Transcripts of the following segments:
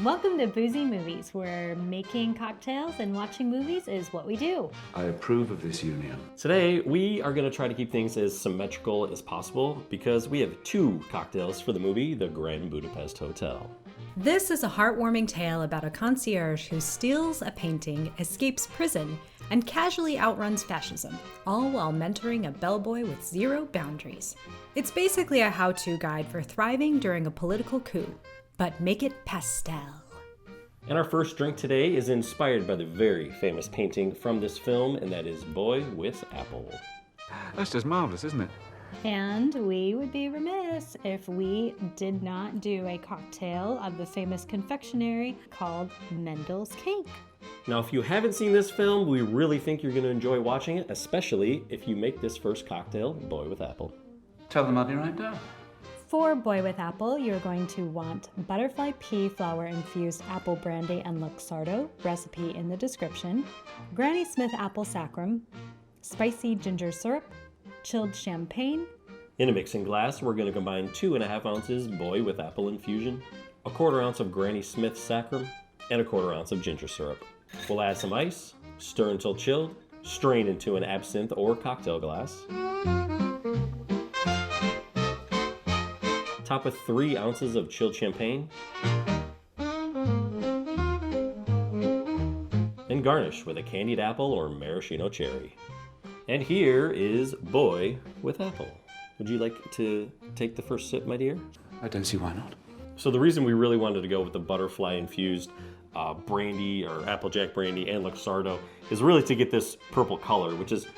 Welcome to Boozy Movies, where making cocktails and watching movies is what we do. I approve of this union. Today, we are going to try to keep things as symmetrical as possible because we have two cocktails for the movie, The Grand Budapest Hotel. This is a heartwarming tale about a concierge who steals a painting, escapes prison, and casually outruns fascism, all while mentoring a bellboy with zero boundaries. It's basically a how-to guide for thriving during a political coup, but make it pastel. And our first drink today is inspired by the very famous painting from this film, and that is Boy with Apple. That's just marvelous, isn't it? And we would be remiss if we did not do a cocktail of the famous confectionery called Mendl's Cake. Now, if you haven't seen this film, we really think you're going to enjoy watching it, especially if you make this first cocktail, Boy with Apple. Tell them I'll be right down. For Boy with Apple, you're going to want butterfly pea flower infused Apple Brandy and Luxardo, recipe in the description, Granny Smith Saccharum, spicy ginger syrup, chilled champagne. In a mixing glass, we're going to combine 2.5 ounces Boy with Apple Infusion, 1/4 ounce of Granny Smith Saccharum, and 1/4 ounce of ginger syrup. We'll add some ice, stir until chilled, strain into an absinthe or cocktail glass. Top with 3 ounces of chilled champagne. And garnish with a candied apple or maraschino cherry. And here is Boy with Apple. Would you like to take the first sip, my dear? I don't see why not. So the reason we really wanted to go with the butterfly infused brandy or Applejack brandy and Luxardo is really to get this purple color, which is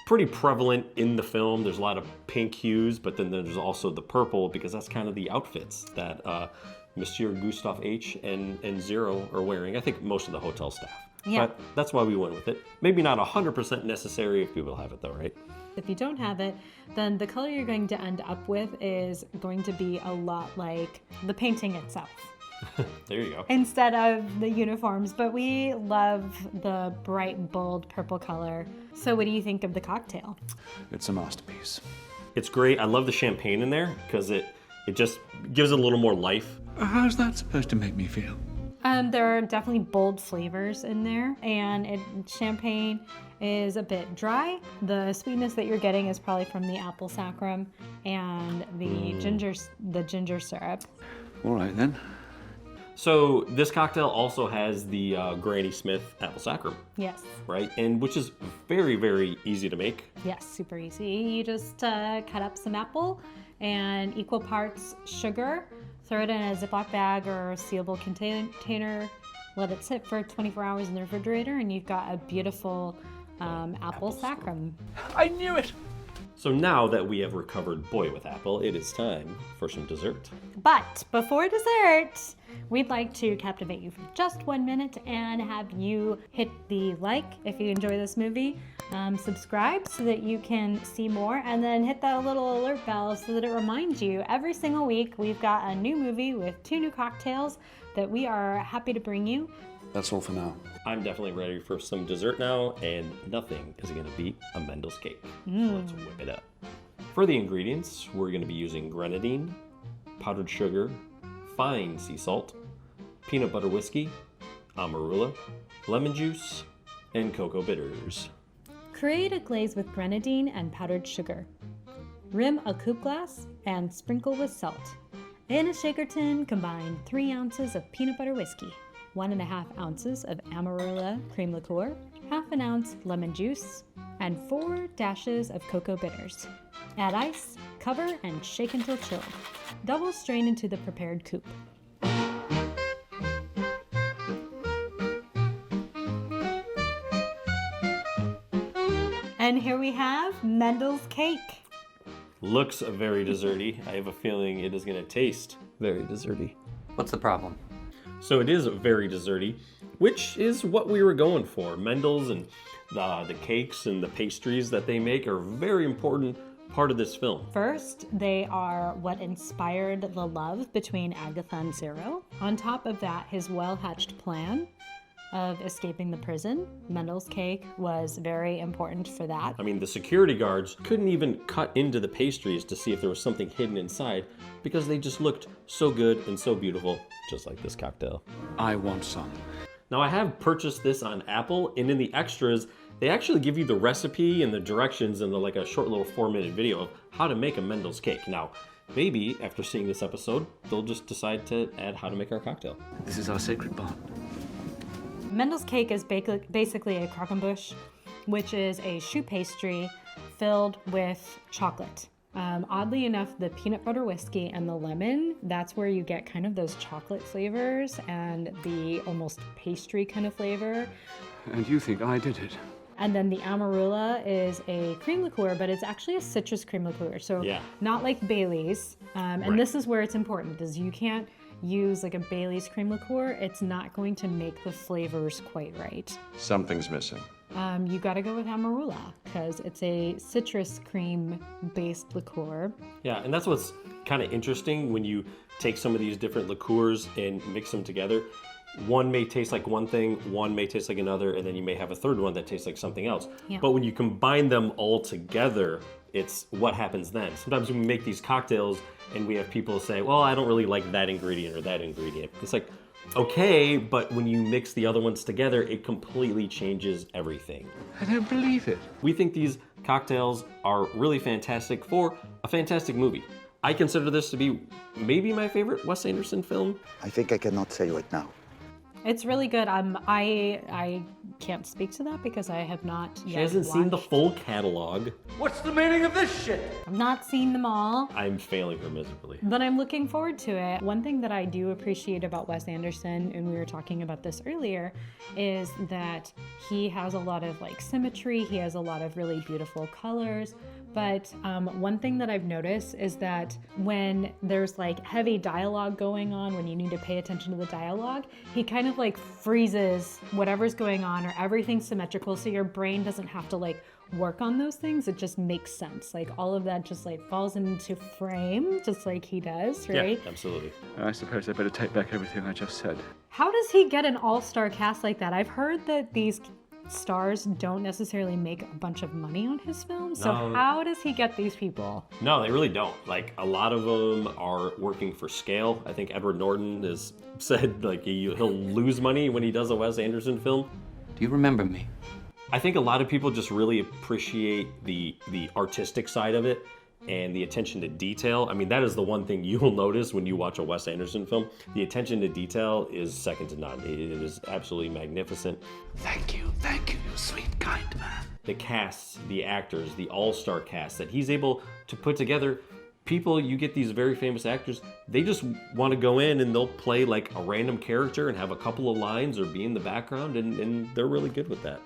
pretty prevalent in the film. There's a lot of pink hues, but then there's also the purple because that's kind of the outfits that Monsieur Gustav H. and Zero are wearing. I think most of the hotel staff. Yeah. But that's why we went with it. Maybe not 100% necessary if people have it though, right? If you don't have it, then the color you're going to end up with is going to be a lot like the painting itself. There you go. Instead of the uniforms, but we love the bright, bold purple color. So what do you think of the cocktail? It's a masterpiece. It's great. I love the champagne in there because it just gives it a little more life. How's that supposed to make me feel? There are definitely bold flavors in there, and champagne is a bit dry. The sweetness that you're getting is probably from the apple saccharum and the ginger syrup. All right then. So this cocktail also has the Granny Smith Apple Saccharum. Yes. Right? And which is very, very easy to make. Yes, super easy. You just cut up some apple and equal parts sugar, throw it in a Ziploc bag or a sealable container, let it sit for 24 hours in the refrigerator, and you've got a beautiful apple saccharum. I knew it! So now that we have recovered Boy with Apple, it is time for some dessert. But before dessert, we'd like to captivate you for just 1 minute and have you hit the like if you enjoy this movie, subscribe so that you can see more, and then hit that little alert bell so that it reminds you every single week we've got a new movie with 2 new cocktails that we are happy to bring you. That's all for now. I'm definitely ready for some dessert now, and nothing is going to beat a Mendl's Cake. So let's whip it up. For the ingredients, we're going to be using grenadine, powdered sugar, fine sea salt, peanut butter whiskey, amarula, lemon juice, and cocoa bitters. Create a glaze with grenadine and powdered sugar. Rim a coupe glass and sprinkle with salt. In a shaker tin, combine 3 ounces of peanut butter whiskey, 1.5 ounces of amarula cream liqueur, 1/2 ounce lemon juice, and 4 dashes of cocoa bitters. Add ice, cover, and shake until chilled. Double strain into the prepared coupe. And here we have Mendl's Cake. Looks very desserty. I have a feeling it is going to taste very desserty. What's the problem? So it is very desserty, which is what we were going for. Mendl's and the cakes and the pastries that they make are a very important part of this film. First, they are what inspired the love between Agatha and Zero. On top of that, his well-hatched plan. of escaping the prison. Mendel's cake was very important for that. I mean, the security guards couldn't even cut into the pastries to see if there was something hidden inside because they just looked so good and so beautiful, just like this cocktail. I want some. Now, I have purchased this on Apple, and in the extras, they actually give you the recipe and the directions and like a short little 4-minute video of how to make a Mendel's cake. Now, maybe after seeing this episode, they'll just decide to add how to make our cocktail. This is our sacred bond. Mendel's cake is basically a croquembouche, which is a choux pastry filled with chocolate. Oddly enough, the peanut butter whiskey and the lemon, that's where you get kind of those chocolate flavors and the almost pastry kind of flavor. And you think I did it? And then the amarula is a cream liqueur, but it's actually a citrus cream liqueur. So not like Bailey's. And this is where it's important, is you can't use like a Bailey's cream liqueur. It's not going to make the flavors quite right. Something's missing. You gotta go with amarula because it's a citrus cream based liqueur. Yeah, and that's what's kind of interesting when you take some of these different liqueurs and mix them together. One may taste like one thing, one may taste like another, and then you may have a third one that tastes like something else. Yeah. But when you combine them all together, it's what happens then. Sometimes when we make these cocktails and we have people say, well, I don't really like that ingredient or that ingredient. It's like, okay, but when you mix the other ones together, it completely changes everything. I don't believe it. We think these cocktails are really fantastic for a fantastic movie. I consider this to be maybe my favorite Wes Anderson film. I think I cannot say it now. It's really good. I can't speak to that because I have not yet She hasn't seen the full catalog. What's the meaning of this shit? I've not seen them all. I'm failing her miserably. But I'm looking forward to it. One thing that I do appreciate about Wes Anderson, and we were talking about this earlier, is that he has a lot of like symmetry. He has a lot of really beautiful colors. But one thing that I've noticed is that when there's like heavy dialogue going on, when you need to pay attention to the dialogue, he kind of like freezes whatever's going on or everything's symmetrical so your brain doesn't have to like work on those things. It just makes sense. Like all of that just like falls into frame just like he does, right? Yeah, absolutely. I suppose I better take back everything I just said. How does he get an all-star cast like that? I've heard that these stars don't necessarily make a bunch of money on his films. So how does he get these people? No, they really don't. Like a lot of them are working for scale. I think Edward Norton has said like he'll lose money when he does a Wes Anderson film. Do you remember me? I think a lot of people just really appreciate the artistic side of it and the attention to detail. I mean, that is the one thing you will notice when you watch a Wes Anderson film. The attention to detail is second to none. It is absolutely magnificent. Thank you, you sweet, kind man. The casts, the actors, the all-star cast that he's able to put together. People, you get these very famous actors, they just want to go in and they'll play like a random character and have a couple of lines or be in the background, and they're really good with that.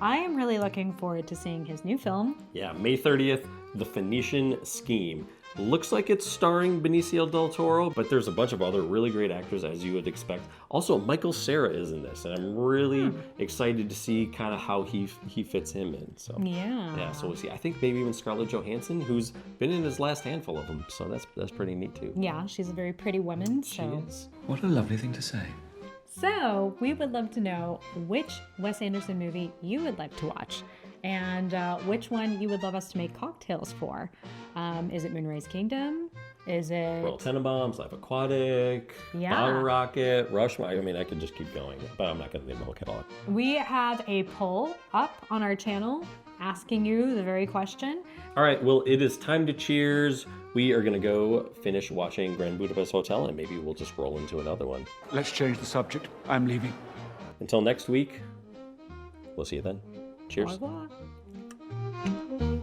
I am really looking forward to seeing his new film. Yeah, May 30th, The Phoenician Scheme. Looks like it's starring Benicio del Toro, but there's a bunch of other really great actors as you would expect. Also, Michael Cera is in this, and I'm really excited to see kind of how he fits him in. So yeah, so we'll see. I think maybe even Scarlett Johansson, who's been in his last handful of them, so that's pretty neat too. Yeah, she's a very pretty woman. So. She is. What a lovely thing to say. So we would love to know which Wes Anderson movie you would like to watch and which one you would love us to make cocktails for. Is it Moonrise Kingdom? Is it... Royal Tenenbaums, Life Aquatic, Bottle Rocket, Rushmore. I mean, I could just keep going, but I'm not going to name the whole catalog. We have a poll up on our channel asking you the very question. All right, well, it is time to cheers. We are going to go finish watching Grand Budapest Hotel, and maybe we'll just roll into another one. Let's change the subject. I'm leaving. Until next week, we'll see you then. Cheers. Au revoir.